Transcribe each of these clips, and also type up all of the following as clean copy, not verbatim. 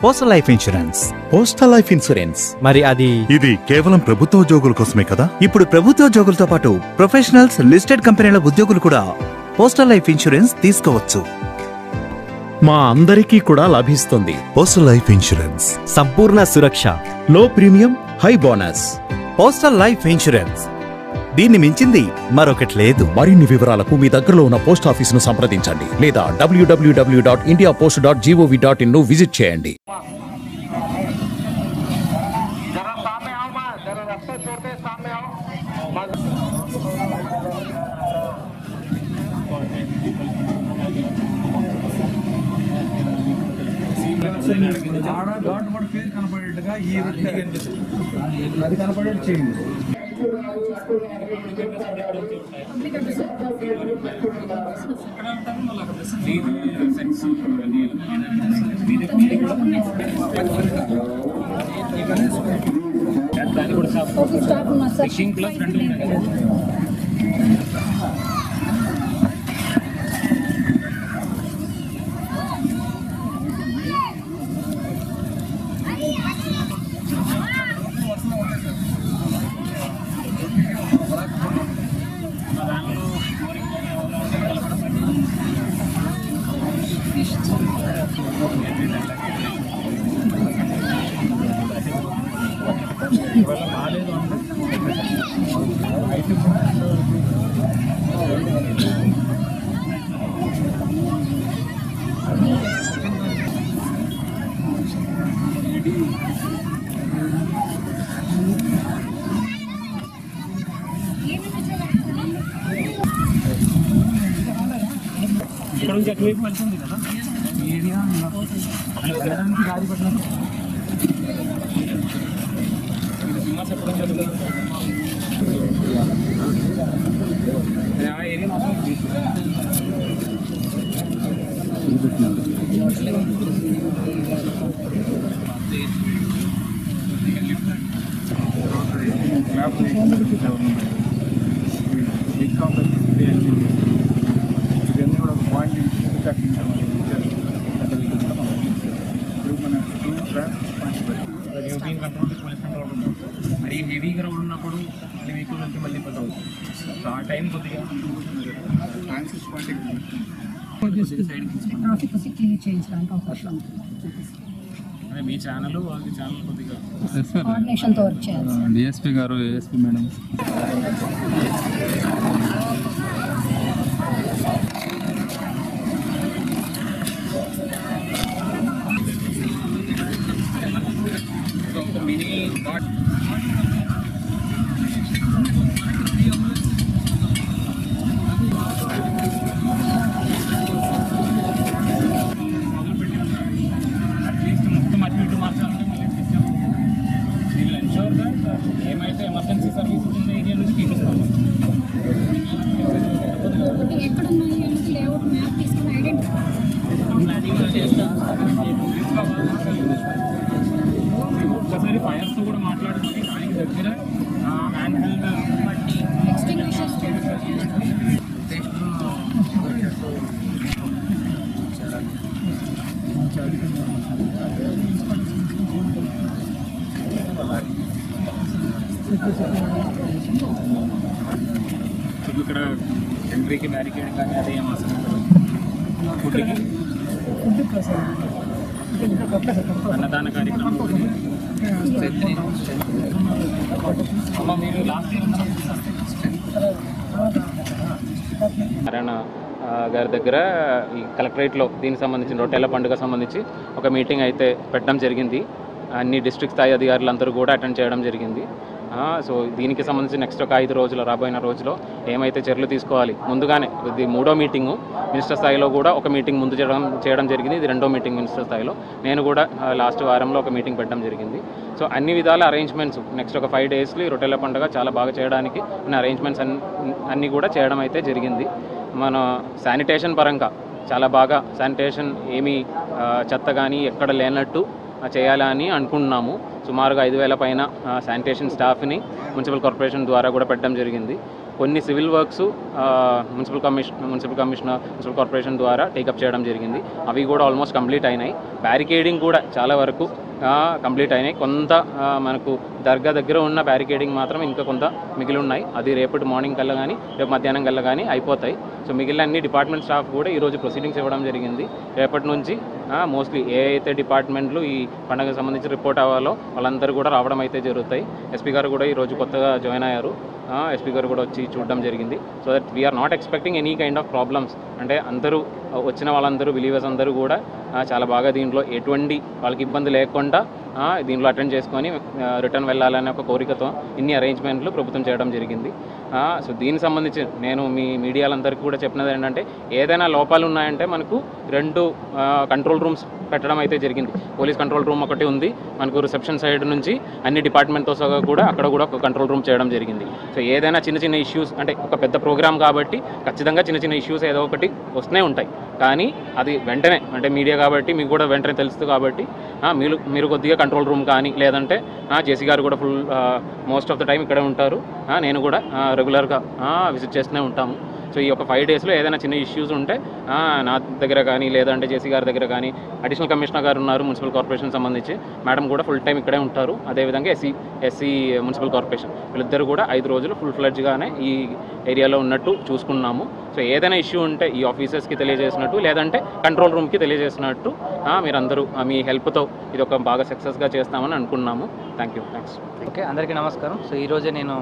Postal life insurance. Postal life insurance మరి ఇది కేవలం ప్రభుత్వ ఉద్యోగుల కోసమే కదా? ఇప్పుడు ప్రభుత్వ ఉద్యోగులతో పాటు ప్రొఫెషనల్స్, లిస్టెడ్ కంపెనీల ఉద్యోగులు కూడా పోస్టల్ లైఫ్ ఇన్సూరెన్స్ తీసుకోవచ్చు. మా అందరికీ కూడా లభిస్తుంది పోస్టల్ లైఫ్ ఇన్సూరెన్స్. సంపూర్ణ సురక్ష, లో premium, high bonus. Postal life insurance, దీన్ని మించింది మరొకటి లేదు. మరిన్ని వివరాలకు మీ దగ్గరలో ఉన్న పోస్ట్ ఆఫీసును సంప్రదించండి లేదా www.indiapost.gov.in ను విజిట్ చేయండి. కనపడేట్టుగా ఈ అది కనపడేట్టు చేయండి. ఇక్కడ నుంచి అటువైపు వెళ్తుంది కదా ఏరియా వెళ్ళడానికి దారి పట్టిన చెప్పడం జరుగుతుంది. ఆ ఏరియా మాత్రం ఇవన్నీ కూడా పాయింట్ మరి హెవీగా రోడ్ ఉన్నప్పుడు మళ్ళీ వెహికల్ వెళ్తే మళ్ళీ ఇబ్బంది అవుతుంది. సో ఆ టైం కొద్దిగా అదే మీ ఛానల్ వాళ్ళ ఛానల్ కొద్దిగా డిఎస్పీ గారు, ఏఎస్పీ మేడం ఏమైతే ఎమర్జెన్సీ సర్వీసెస్ ఉన్న ఏరియా నుంచి తీపిస్తాము. ఒక్కసారి ఫైర్స్తో కూడా మాట్లాడుకొని దానికి దగ్గర హ్యాండ్ హెల్డ్ ఇక్కడ ఎంట్రీకి బ్యారికేడ్ కానీ అదే ఏం అవసరం ఫుడ్కి అన్నదాన కార్యక్రమం మీరు లాస్ట్ నారాయణ గారి దగ్గర ఈ కలెక్టరేట్లో దీనికి సంబంధించిన రొట్టెల పండుగ సంబంధించి ఒక మీటింగ్ అయితే పెట్టడం జరిగింది. అన్ని డిస్ట్రిక్ట్ స్థాయి అధికారులందరూ కూడా అటెండ్ చేయడం జరిగింది. సో దీనికి సంబంధించి నెక్స్ట్ ఒక 5 రోజులు రాబోయిన రోజులో ఏమైతే చర్యలు తీసుకోవాలి ముందుగానే ఇది 3వ మీటింగు మినిస్టర్ స్థాయిలో కూడా ఒక మీటింగ్ ముందు చేయడం జరిగింది. ఇది 2వ మీటింగ్ మినిస్టర్ స్థాయిలో. నేను కూడా లాస్ట్ వారంలో ఒక మీటింగ్ పెట్టడం జరిగింది. సో అన్ని విధాల అరేంజ్మెంట్స్ నెక్స్ట్ ఒక 5 డేస్లో ఈ రొట్టెల పండుగ చాలా బాగా చేయడానికి అరేంజ్మెంట్స్ అన్నీ కూడా చేయడం అయితే జరిగింది. మన శానిటేషన్ పరంగా చాలా బాగా శానిటేషన్ ఏమీ చెత్త కానీ ఎక్కడ లేనట్టు చేయాలని అనుకుంటున్నాము. సుమారుగా 5,000 పైన శానిటేషన్ స్టాఫ్ని మున్సిపల్ కార్పొరేషన్ ద్వారా కూడా పెట్టడం జరిగింది. కొన్ని civil works municipal commissioner municipal corporation ద్వారా టేకప్ చేయడం జరిగింది. అవి కూడా ఆల్మోస్ట్ కంప్లీట్ అయినాయి. బ్యారికేడింగ్ కూడా చాలా వరకు కంప్లీట్ అయినాయి. కొంత మనకు దర్గా దగ్గర ఉన్న బ్యారికేడింగ్ మాత్రం ఇంకా కొంత మిగిలి ఉన్నాయి. అది రేపటి మార్నింగ్ కల్లా కానీ రేపు మధ్యాహ్నం కల్లా కానీ అయిపోతాయి. సో మిగిలిన అన్ని డిపార్ట్మెంట్ స్టాఫ్ కూడా ఈరోజు ప్రొసీడింగ్స్ ఇవ్వడం జరిగింది. రేపటి నుంచి మోస్ట్లీ ఏ అయితే డిపార్ట్మెంట్లు ఈ పండుగకు సంబంధించి రిపోర్ట్ అవ్వాలో వాళ్ళందరూ కూడా రావడం అయితే జరుగుతాయి. ఎస్పీ గారు కూడా ఈరోజు కొత్తగా జాయిన్ అయ్యారు. ఎస్పీ గారు కూడా వచ్చి చూడడం జరిగింది. So that we are not expecting any kind of problems. అంటే అందరూ వచ్చిన వాళ్ళందరూ బిలీవర్స్ అందరూ కూడా చాలా బాగా దీంట్లో ఎటువంటి వాళ్ళకి ఇబ్బంది లేకుండా దీంట్లో అటెండ్ చేసుకొని రిటర్న్ వెళ్ళాలనే ఒక కోరికతో ఇన్ని అరేంజ్మెంట్లు ప్రభుత్వం చేయడం జరిగింది. సో దీనికి సంబంధించి నేను మీ మీడియాలందరికీ కూడా చెప్పినది ఏంటంటే ఏదైనా లోపాలు ఉన్నాయంటే మనకు 2 కంట్రోల్ రూమ్స్ పెట్టడం అయితే జరిగింది. పోలీస్ కంట్రోల్ రూమ్ ఒకటి ఉంది, మనకు రిసెప్షన్ సైడ్ నుంచి అన్ని డిపార్ట్మెంట్తో సహా కూడా అక్కడ కూడా ఒక కంట్రోల్ రూమ్ చేయడం జరిగింది. సో ఏదైనా చిన్న చిన్న ఇష్యూస్ అంటే ఒక పెద్ద ప్రోగ్రామ్ కాబట్టి ఖచ్చితంగా చిన్న చిన్న ఇష్యూస్ ఏదో ఒకటి వస్తూనే ఉంటాయి. కానీ అది వెంటనే అంటే మీడియా కాబట్టి మీకు కూడా వెంటనే తెలుస్తుంది కాబట్టి మీరు కొద్దిగా కంట్రోల్ రూమ్ కానీ లేదంటే జేసీ గారు కూడా full most of the time ఇక్కడే ఉంటారు. నేను కూడా రెగ్యులర్గా విజిట్ చేస్తూనే ఉంటాము. సో ఈ ఒక 5 డేస్లో ఏదైనా చిన్న ఇష్యూస్ ఉంటే నా దగ్గర కానీ లేదంటే జేసీ గారి దగ్గర కానీ అడిషనల్ కమిషనర్ గారు ఉన్నారు మున్సిపల్ కార్పొరేషన్ సంబంధించి, మేడం కూడా ఫుల్ టైం ఇక్కడే ఉంటారు. అదేవిధంగా ఎస్సీ మున్సిపల్ కార్పొరేషన్ వీళ్ళిద్దరు కూడా 5 రోజులు ఫుల్ ఫ్లెడ్జ్గానే ఈ ఏరియాలో ఉన్నట్టు చూసుకున్నాము. సో ఏదైనా ఇష్యూ ఉంటే ఈ ఆఫీసర్స్కి తెలియజేసినట్టు లేదంటే కంట్రోల్ రూమ్కి తెలియజేసినట్టు మీరందరూ మీ హెల్ప్తో ఇది ఒక బాగా సక్సెస్గా చేస్తామని అనుకున్నాము. థ్యాంక్స్. ఓకే, అందరికీ నమస్కారం. సో ఈరోజే నేను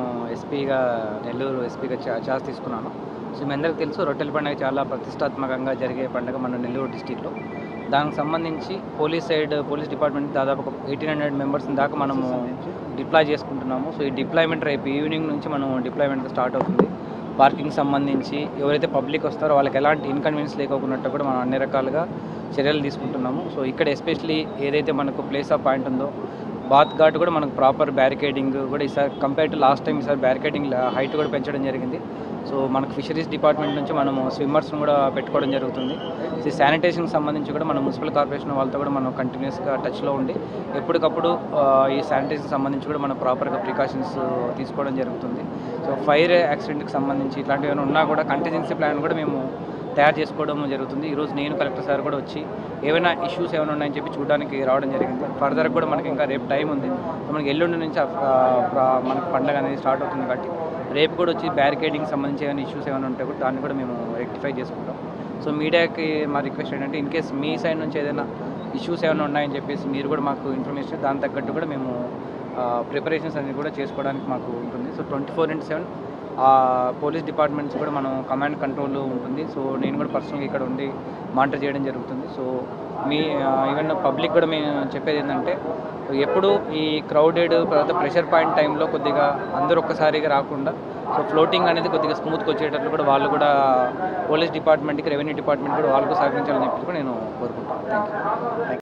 నెల్లూరు ఎస్పీగా ఛార్జ్ తీసుకున్నాను. సో మీ అందరికీ తెలుసు రొట్టెల పండుగ చాలా ప్రతిష్టాత్మకంగా జరిగే పండుగ మన నెల్లూరు డిస్టిక్లో. దానికి సంబంధించి పోలీస్ డిపార్ట్మెంట్ దాదాపు 1800 మెంబర్స్ దాకా మనము డిప్లాయ్ చేసుకుంటున్నాము. సో ఈ డిప్లాయ్మెంట్ రేపు ఈవినింగ్ నుంచి మనం డిప్లాయ్మెంట్ స్టార్ట్ అవుతుంది. పార్కింగ్ సంబంధించి ఎవరైతే పబ్లిక్ వస్తారో వాళ్ళకి ఎలాంటి ఇన్కన్వీనియన్స్ లేకోకున్నట్టు కూడా మనం అన్ని రకాలుగా చర్యలు తీసుకుంటున్నాము. సో ఇక్కడ ఎస్పెషలీ ఏదైతే మనకు ప్లేస్ ఆఫ్ పాయింట్ ఉందో బాత్ ఘాట్ కూడా మనకు ప్రాపర్ బ్యారికేడింగ్ కూడా ఈసారి కంపేర్ టు లాస్ట్ టైం ఈసారి బ్యారికేడింగ్ హైట్ కూడా పెంచడం జరిగింది. సో మనకు ఫిషరీస్ డిపార్ట్మెంట్ నుంచి మనము స్విమ్మర్స్ను కూడా పెట్టుకోవడం జరుగుతుంది. సో శానిటేషన్కి సంబంధించి కూడా మన మున్సిపల్ కార్పొరేషన్ వాళ్ళతో కూడా మనం కంటిన్యూస్గా టచ్లో ఉండి ఎప్పటికప్పుడు ఈ శానిటేషన్ సంబంధించి కూడా మనం ప్రాపర్గా ప్రికాషన్స్ తీసుకోవడం జరుగుతుంది. సో ఫైర్ యాక్సిడెంట్కి సంబంధించి ఇట్లాంటివి ఏమైనా ఉన్నా కూడా కంటిజెన్సీ ప్లాన్ కూడా మేము తయారు చేసుకోవడం జరుగుతుంది. ఈరోజు నేను కలెక్టర్ సార్ కూడా వచ్చి ఏమైనా ఇష్యూస్ ఏమైనా ఉన్నాయని చెప్పి చూడడానికి రావడం జరిగింది. ఫర్దర్ కూడా మనకి ఇంకా రేపు టైం ఉంది. మనకి ఎల్లుండి నుంచి మనకు పండుగ అనేది స్టార్ట్ అవుతుంది కాబట్టి రేపు కూడా వచ్చి బ్యారికేడింగ్ సంబంధించి ఏమైనా ఇష్యూస్ ఏమైనా ఉంటే కూడా దాన్ని కూడా మేము రెక్టిఫై చేసుకుంటాం. సో మీడియాకి మా రిక్వెస్ట్ ఏంటంటే ఇన్ కేస్ మీ సైడ్ నుంచి ఏదైనా ఇష్యూస్ ఏమైనా ఉన్నాయని చెప్పేసి మీరు కూడా మాకు ఇన్ఫర్మేషన్ దాని తగ్గట్టు కూడా మేము ప్రిపరేషన్స్ అనేది కూడా చేసుకోవడానికి మాకు ఉంటుంది. సో 24/7 పోలీస్ డిపార్ట్మెంట్స్ కూడా మనం కమాండ్ కంట్రోల్ ఉంటుంది. సో నేను కూడా పర్సనల్గా ఇక్కడ ఉండి మానిటర్ చేయడం జరుగుతుంది. సో ఈవెన్ పబ్లిక్ కూడా మేము చెప్పేది ఏంటంటే ఎప్పుడు ఈ క్రౌడెడ్ తర్వాత ప్రెషర్ పాయింట్ టైంలో కొద్దిగా అందరూ ఒక్కసారిగా రాకుండా సో ఫ్లోటింగ్ అనేది కొద్దిగా స్మూత్గా వచ్చేటట్లు కూడా వాళ్ళు కూడా పోలీస్ డిపార్ట్మెంట్కి రెవెన్యూ డిపార్ట్మెంట్ కూడా వాళ్ళకు సహకరించాలని చెప్పి కూడా నేను కోరుకుంటాను. Thank you.